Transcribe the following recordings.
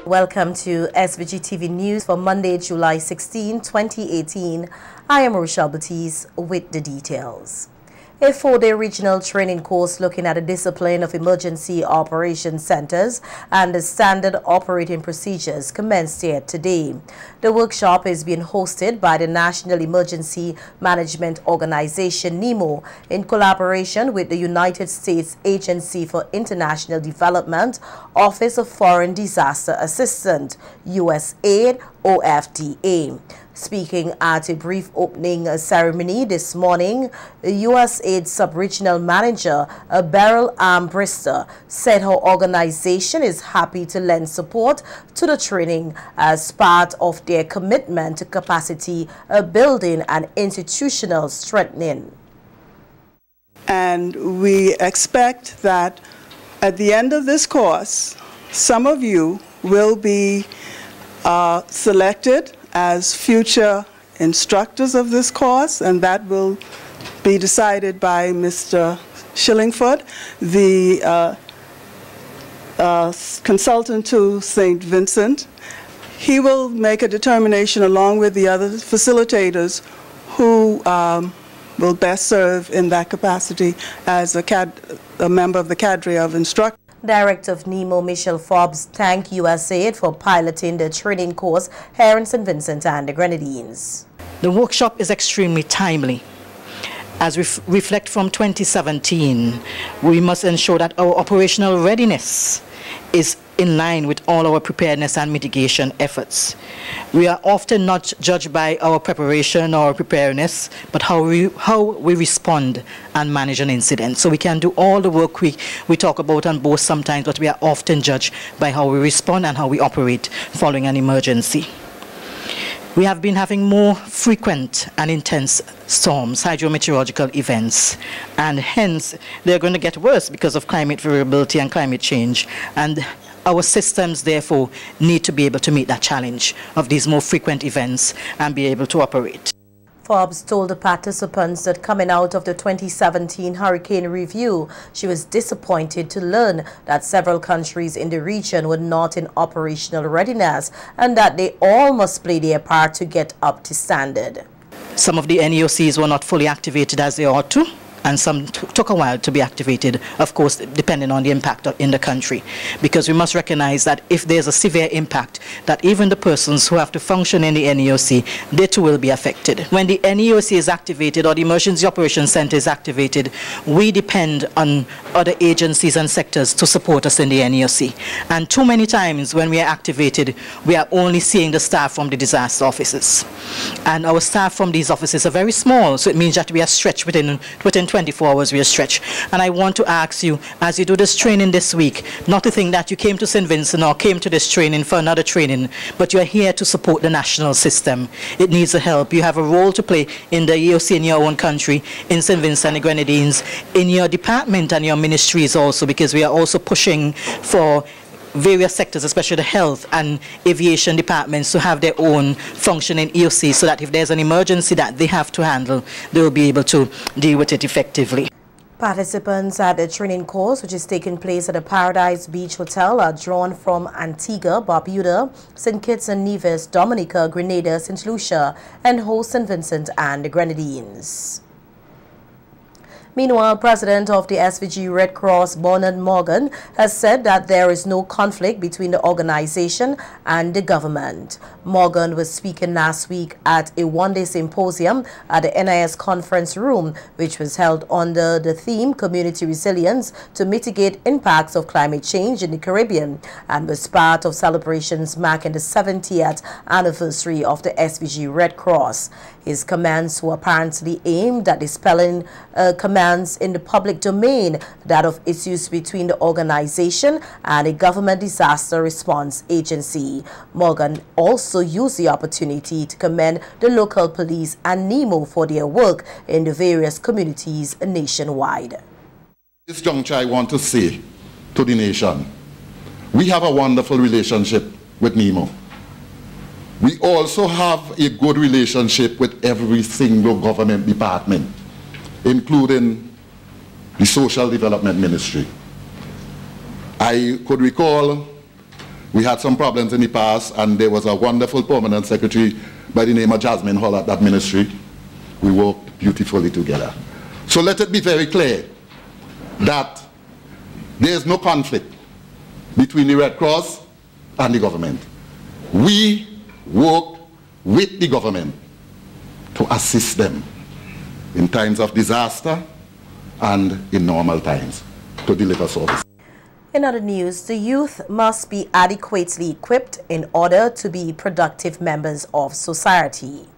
Welcome to SVG-TV News for Monday, July 16, 2018. I am Rochelle Baptiste with the details. A 4-day regional training course looking at the discipline of emergency operation centers and the standard operating procedures commenced here today. The workshop is being hosted by the National Emergency Management Organization, NEMO, in collaboration with the United States Agency for International Development, Office of Foreign Disaster Assistance, USAID, OFDA. Speaking at a brief opening ceremony this morning, USAID Sub-Regional Manager Beryl Brister said her organization is happy to lend support to the training as part of their commitment to capacity building and institutional strengthening. And we expect that at the end of this course, some of you will be selected as future instructors of this course, and that will be decided by Mr. Shillingford, the consultant to St. Vincent. He will make a determination along with the other facilitators who will best serve in that capacity as a member of the cadre of instructors. Director of NEMO, Michelle Forbes, thanked USAID for piloting the training course here in St. Vincent and the Grenadines. The workshop is extremely timely. As we reflect from 2017, we must ensure that our operational readiness is in line with all our preparedness and mitigation efforts. We are often not judged by our preparation or preparedness, but how we respond and manage an incident. So we can do all the work we talk about and boast sometimes, but we are often judged by how we respond and how we operate following an emergency. We have been having more frequent and intense storms, hydrometeorological events, and hence they're going to get worse because of climate variability and climate change. And our systems, therefore, need to be able to meet that challenge of these more frequent events and be able to operate. Forbes told the participants that coming out of the 2017 hurricane review, she was disappointed to learn that several countries in the region were not in operational readiness and that they all must play their part to get up to standard. Some of the NEOCs were not fully activated as they ought to, and some took a while to be activated, of course, depending on the impact in the country. Because we must recognize that if there's a severe impact, that even the persons who have to function in the NEOC, they too will be affected. When the NEOC is activated or the Emergency Operations Center is activated, we depend on other agencies and sectors to support us in the NEOC. And too many times when we are activated, we are only seeing the staff from the disaster offices. And our staff from these offices are very small, so it means that we are stretched within 24 hours we are stretched. And I want to ask you, as you do this training this week, not to think that you came to St. Vincent or came to this training for another training, but you are here to support the national system. It needs the help. You have a role to play in the EOC in your own country, in St. Vincent and the Grenadines, in your department and your ministries also, because we are also pushing for various sectors, especially the health and aviation departments, to have their own functioning EOC so that if there's an emergency that they have to handle, they will be able to deal with it effectively. Participants at the training course, which is taking place at the Paradise Beach Hotel, are drawn from Antigua, Barbuda, St. Kitts and Nevis, Dominica, Grenada, St. Lucia, and host St. Vincent and the Grenadines. Meanwhile, President of the SVG Red Cross, Bernard Morgan, has said that there is no conflict between the organization and the government. Morgan was speaking last week at a one-day symposium at the NIS conference room, which was held under the theme Community Resilience to Mitigate Impacts of Climate Change in the Caribbean, and was part of celebrations marking the 70th anniversary of the SVG Red Cross. His comments were apparently aimed at dispelling commands in the public domain, that of issues between the organization and a government disaster response agency. Morgan also used the opportunity to commend the local police and NEMO for their work in the various communities nationwide. This juncture, I want to say to the nation, we have a wonderful relationship with NEMO. We also have a good relationship with every single government department, including the Social Development Ministry. I could recall We had some problems in the past, and there was a wonderful permanent secretary by the name of Jasmine Hall at that ministry. We worked beautifully together. So let it be very clear that there is no conflict between the Red Cross and the government. We work with the government to assist them in times of disaster and in normal times to deliver service. In other news, the youth must be adequately equipped in order to be productive members of society.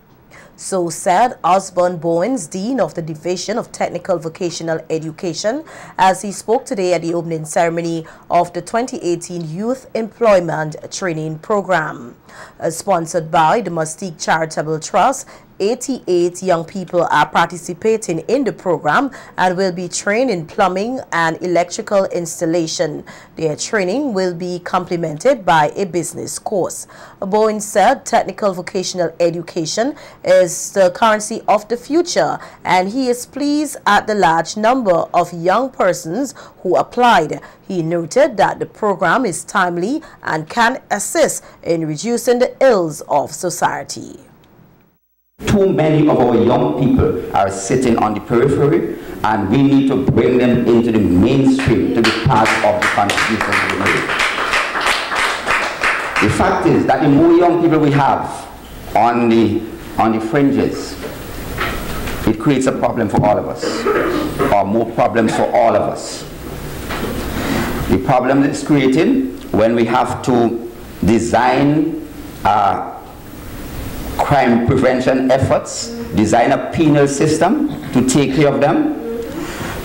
So said Osborne Bowens, Dean of the Division of Technical Vocational Education, as he spoke today at the opening ceremony of the 2018 Youth Employment Training Program. Sponsored by the Mustique Charitable Trust, 88 young people are participating in the program and will be trained in plumbing and electrical installation. Their training will be complemented by a business course. Bowen said technical vocational education is the currency of the future, and he is pleased at the large number of young persons who applied. He noted that the program is timely and can assist in reducing the ills of society. Too many of our young people are sitting on the periphery, and we need to bring them into the mainstream to be part of the contribution we make. The fact is that the more young people we have on the fringes, it creates a problem for all of us, or more problems for all of us. The problem it's creating when we have to design crime prevention efforts, design a penal system to take care of them.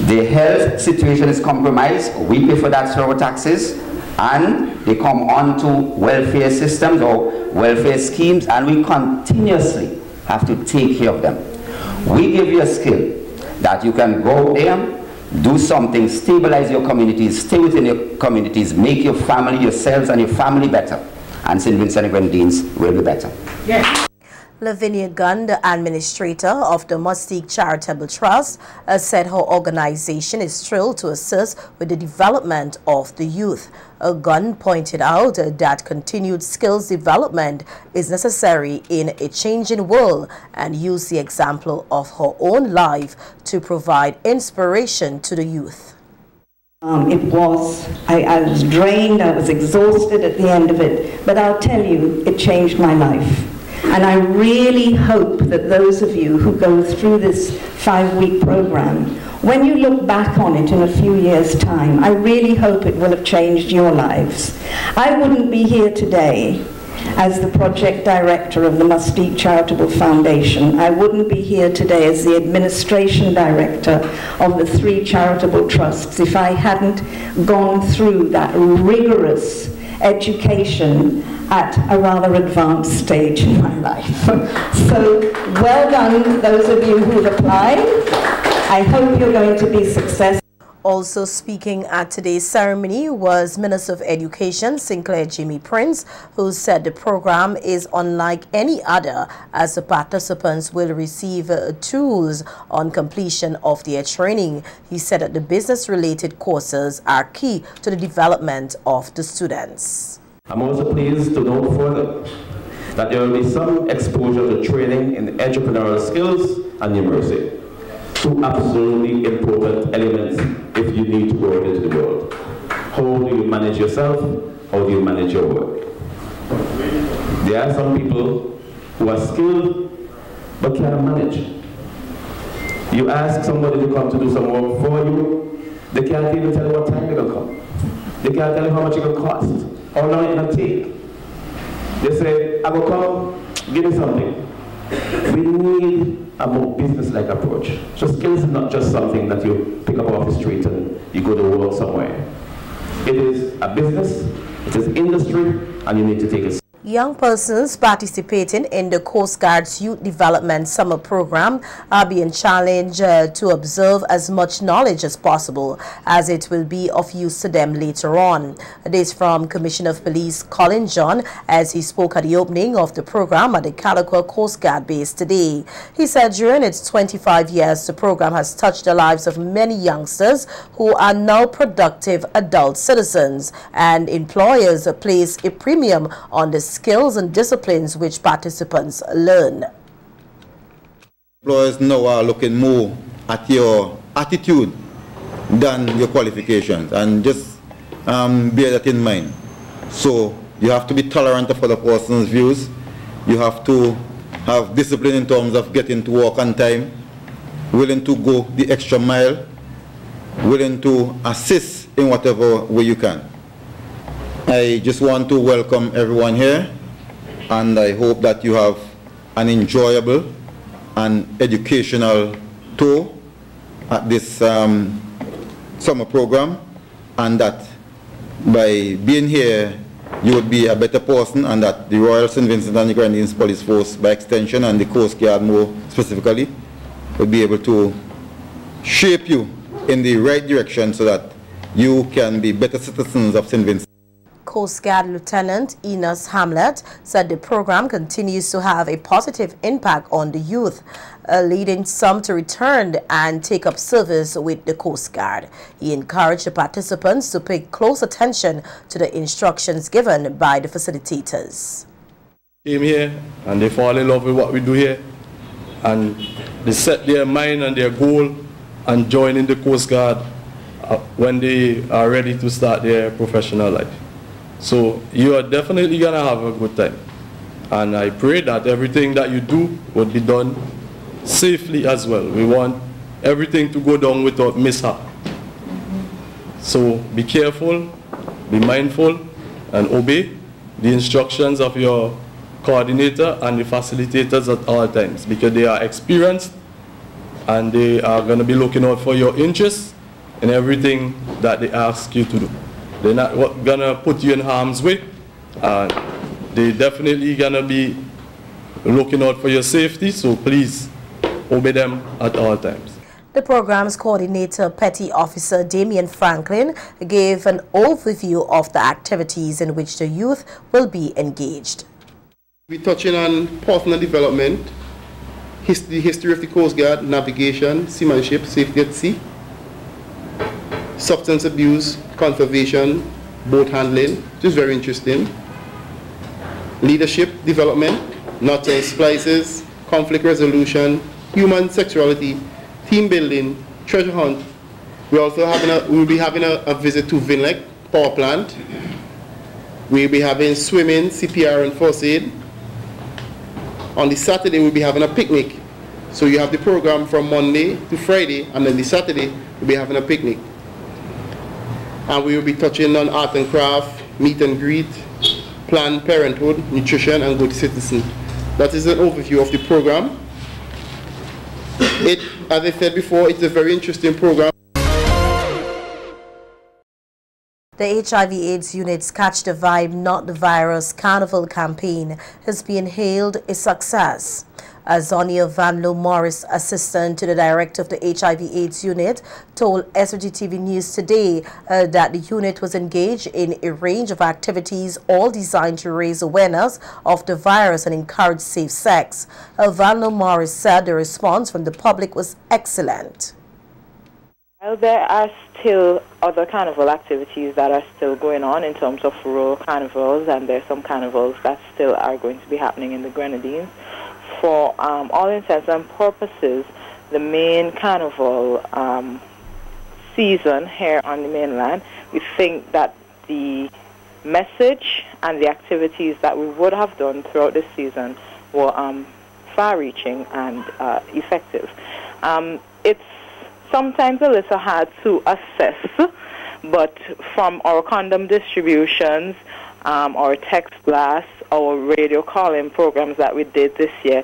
The health situation is compromised. We pay for that through our taxes, and they come on to welfare systems or welfare schemes, and we continuously have to take care of them. We give you a skill that you can go there, do something, stabilize your communities, stay within your communities, make your family, yourselves and your family better, and St. Vincent and Grenadines will be better. Yeah. Laviniaganda, administrator of the Mustique Charitable Trust, said her organization is thrilled to assist with the development of the youth. Gunn pointed out that continued skills development is necessary in a changing world and used the example of her own life to provide inspiration to the youth. I was drained, I was exhausted at the end of it, but I'll tell you, it changed my life. And I really hope that those of you who go through this 5-week program, when you look back on it in a few years' time, I really hope it will have changed your lives. I wouldn't be here today as the project director of the Mustique Charitable Foundation. I wouldn't be here today as the administration director of the 3 charitable trusts if I hadn't gone through that rigorous education at a rather advanced stage in my life. So well done, those of you who've applied. I hope you're going to be successful. Also speaking at today's ceremony was Minister of Education Sinclair Jimmy Prince, who said the program is unlike any other as the participants will receive tools on completion of their training. He said that the business-related courses are key to the development of the students. I'm also pleased to note further that there will be some exposure to training in entrepreneurial skills and numeracy. 2 absolutely important elements if you need to go into the world. How do you manage yourself? How do you manage your work? There are some people who are skilled but can't manage. You ask somebody to come to do some work for you, they can't even tell you what time they're going to come. They can't tell you how much it's going to cost, how long it's going to take. They say, I will come, give me something. We need a more business-like approach. So skills is not just something that you pick up off the street and you go to work somewhere. It is a business, it is industry, and you need to take it. Young persons participating in the Coast Guard's Youth Development Summer Program are being challenged to observe as much knowledge as possible, as it will be of use to them later on. This from Commissioner of Police Colin John as he spoke at the opening of the program at the Calico Coast Guard base today. He said during its 25 years, the program has touched the lives of many youngsters who are now productive adult citizens, and employers place a premium on the skills and disciplines which participants learn. Employers now are looking more at your attitude than your qualifications, and just bear that in mind. So you have to be tolerant of other person's views. You have to have discipline in terms of getting to work on time, willing to go the extra mile, willing to assist in whatever way you can. I just want to welcome everyone here, and I hope that you have an enjoyable and educational tour at this summer program, and that by being here you would be a better person, and that the Royal St. Vincent and the Grenadines Police Force by extension, and the Coast Guard more specifically, will be able to shape you in the right direction so that you can be better citizens of St. Vincent. Coast Guard Lieutenant Enos Hamlet said the program continues to have a positive impact on the youth, leading some to return and take up service with the Coast Guard. He encouraged the participants to pay close attention to the instructions given by the facilitators. Came here and they fall in love with what we do here, and they set their mind and their goal and join in the Coast Guard when they are ready to start their professional life. So you are definitely going to have a good time. And I pray that everything that you do would be done safely as well. We want everything to go down without mishap. So be careful, be mindful, and obey the instructions of your coordinator and the facilitators at all times, because they are experienced and they are going to be looking out for your interests in everything that they ask you to do. They're not going to put you in harm's way. They're definitely going to be looking out for your safety, so please obey them at all times. The program's coordinator, Petty Officer Damian Franklin, gave an overview of the activities in which the youth will be engaged. We're touching on personal development, the history of the Coast Guard, navigation, seamanship, safety at sea, substance abuse, conservation, boat handling, which is very interesting, leadership development, knots and splices, conflict resolution, human sexuality, team building, treasure hunt. We'll be having a visit to Vinlek power plant. We'll be having swimming, CPR and first aid. On the Saturday we'll be having a picnic. So you have the program from Monday to Friday, and then the Saturday we'll be having a picnic. And we will be touching on art and craft, meet and greet, Planned Parenthood, nutrition, and good citizen. That is an overview of the program. As I said before, it's a very interesting program. The HIV/AIDS unit's Catch the Vibe, Not the Virus Carnival campaign has been hailed a success. Azonia Vanlo Morris, assistant to the director of the HIV/AIDS unit, told SVGTV News today that the unit was engaged in a range of activities, all designed to raise awareness of the virus and encourage safe sex. Vanlo Morris said the response from the public was excellent. Well, there are still other carnival activities that are still going on in terms of rural carnivals, and there's some carnivals that still are going to be happening in the Grenadines. For all intents and purposes, the main carnival season here on the mainland, we think that the message and the activities that we would have done throughout this season were far-reaching and effective. It's sometimes a little hard to assess, but from our condom distributions, our text blasts, our radio call-in programs that we did this year,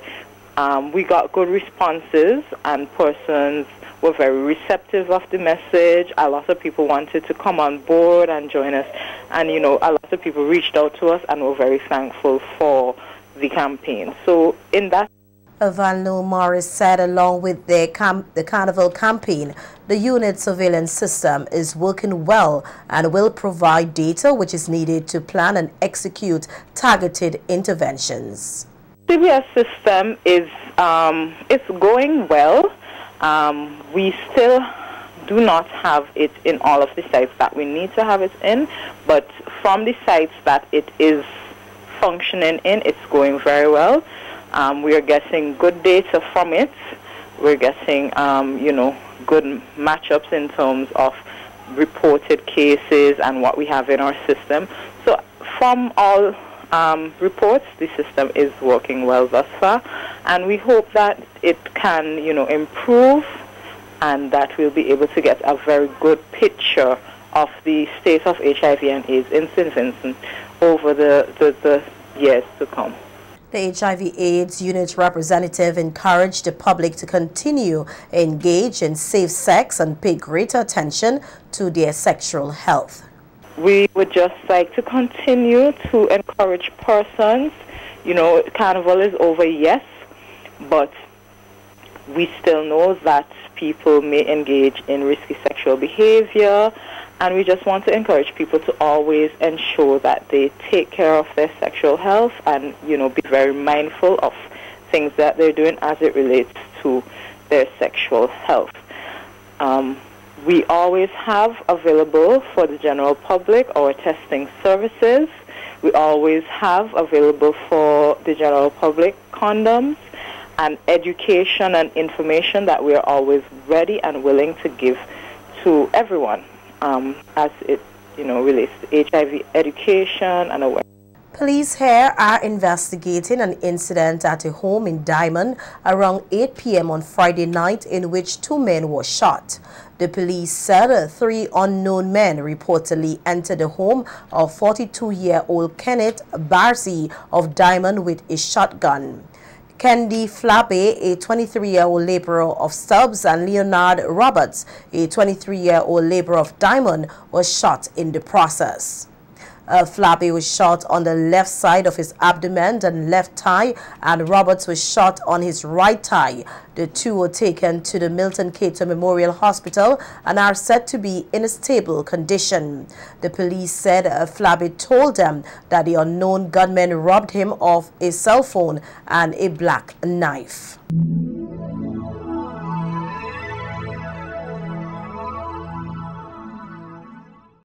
we got good responses, and persons were very receptive of the message. A lot of people wanted to come on board and join us. And, you know, a lot of people reached out to us and were very thankful for the campaign. So in that... Valno Morris said along with the Carnival campaign, the unit surveillance system is working well and will provide data which is needed to plan and execute targeted interventions. CBS system is going well. We still do not have it in all of the sites that we need to have it in, but from the sites that it is functioning in, it's going very well. We are getting good data from it. We're getting, you know, good matchups in terms of reported cases and what we have in our system. So from all reports, the system is working well thus far, and we hope that it can, you know, improve and that we'll be able to get a very good picture of the state of HIV and AIDS in St. Vincent over the years to come. The HIV/AIDS unit representative encouraged the public to continue engage in safe sex and pay greater attention to their sexual health. We would just like to continue to encourage persons. You know, Carnival is over, yes, but we still know that people may engage in risky sexual behavior, and we just want to encourage people to always ensure that they take care of their sexual health and, you know, be very mindful of things that they're doing as it relates to their sexual health. We always have available for the general public our testing services. We always have available for the general public condoms and education and information that we are always ready and willing to give to everyone. As it, you know, relates to HIV education and awareness. Police here are investigating an incident at a home in Diamond around 8 p.m. on Friday night in which 2 men were shot. The police said 3 unknown men reportedly entered the home of 42-year-old Kenneth Barsi of Diamond with a shotgun. Kendi Flabe, a 23-year-old laborer of Stubbs, and Leonard Roberts, a 23-year-old laborer of Diamond, was shot in the process. Flabe was shot on the left side of his abdomen and left thigh, and Roberts was shot on his right thigh. The 2 were taken to the Milton Cato Memorial Hospital and are said to be in a stable condition. The police said Flabe told them that the unknown gunman robbed him of a cell phone and a black knife.